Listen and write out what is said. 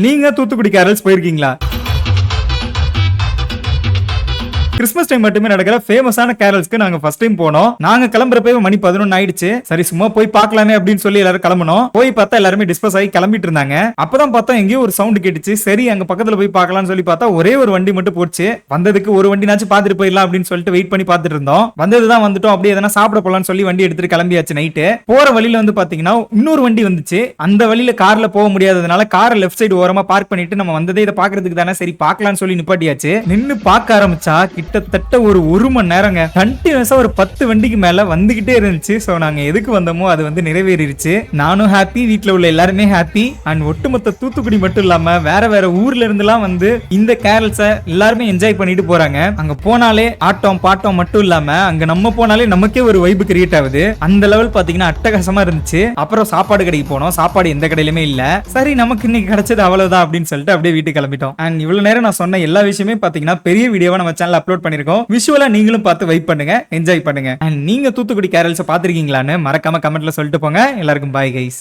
நீங்க தூத்துக்குடி கேரல்ஸ் போயிருக்கீங்களா? Christmas time மட்டுமே நடக்கிற ஃபேமஸான கேரல்ஸ்க்கு நாங்க ஃபர்ஸ்ட் டைம் போனோம். நாங்க கிளம்புறப்ப மணி 11 ஆயிடுச்சு. சரி சும்மா போய் பார்க்கலாமே அப்படின்னு சொல்லி எல்லாரும் கிளம்பணும். போய் பார்த்தா எல்லாருமே டிஸ்பஸ் ஆகி கிளம்பிட்டு இருந்தாங்க. அப்பதான் பார்த்தா எங்கேயோ ஒரு சவுண்ட் கேட்டுச்சு. சரி அங்க பக்கத்துல போய் பார்க்கலாம்னு சொல்லி பார்த்தா ஒரே ஒரு வண்டி மட்டும் போச்சு. வந்ததுக்கு ஒரு வண்டினாச்சும் பார்த்துட்டு போயிடலாம் அப்படின்னு சொல்லிட்டு வெயிட் பண்ணி பார்த்துட்டு இருந்தோம். வந்ததுதான் வந்துட்டோம். அப்படியே எதனா சாப்பிட போலாம்னு சொல்லி வண்டி எடுத்துட்டு கிளம்பியாச்சு. நைட்டு போற வழியில வந்து பாத்தீங்கன்னா இன்னொரு வண்டி வந்துச்சு. அந்த வழியில கார்ல போக முடியாததுனால காரை லெஃப்ட் சைடு ஓரமா பார்க் பண்ணிட்டு நம்ம வந்ததே இதை பாக்குறதுக்கு தானே சரி பார்க்கலாம்னு சொல்லி நிப்பாட்டியாச்சு. நின்னு பார்க்க ஆரம்பிச்சா கிட்டத்தட்ட ஒரு மணி நேரங்க கண்டினியூஸா ஒரு 10 வண்டிக்கு மேல வந்துகிட்டே இருந்துச்சு. சோ நாங்க எதுக்கு வந்தோமோ அது வந்து நிறைவேறிடுச்சு. நானும் ஹாப்பி, வீட்ல உள்ள எல்லாருமே ஹாப்பி. அண்ட் ஒட்டுமொத்த தூத்துக்குடி மட்டும் இல்லாம வேற வேற ஊர்ல இருந்துலாம் வந்து இந்த கேரல்ஸ எல்லாருமே என்ஜாய் பண்ணிட்டு போறாங்க. அங்க போனாலே ஆட்டம் பாட்டம் மட்டும் இல்லாம அங்க நம்ம போனாலே நமக்கே ஒரு வைப் கிரியேட் ஆகுது. அந்த லெவல் பாத்தீங்கன்னா அட்டகாசமா இருந்துச்சு. அப்புறம் சாப்பாடு கடைக்கு போனோம். சாப்பாடு எந்த கடையிலுமே இல்ல. சரி நமக்கு இன்னைக்கு கிடைச்சது அவ்வளவுதான் அப்படின்னு சொல்லிட்டு அப்படியே வீட்டுக்கு கிளம்பிட்டோம். அண்ட் இவ்வளவு நேரம் நான் சொன்ன எல்லா விஷயமே பாத்தீங்கன்னா பெரிய வீடியோவா நம்ம சேனல்ல அப்லோட் பண்ணிருக்கோம். விஷுவலா நீங்களும் பார்த்து வைப் பண்ணுங்க, என்ஜாய் பண்ணுங்க. அண்ட் நீங்க தூத்துக்குடி கேரல்ஸ் பாத்திருக்கீங்களான்னு மறக்காம கமெண்ட்ல சொல்லிட்டு போங்க. எல்லாருக்கும் பாய் கைஸ்.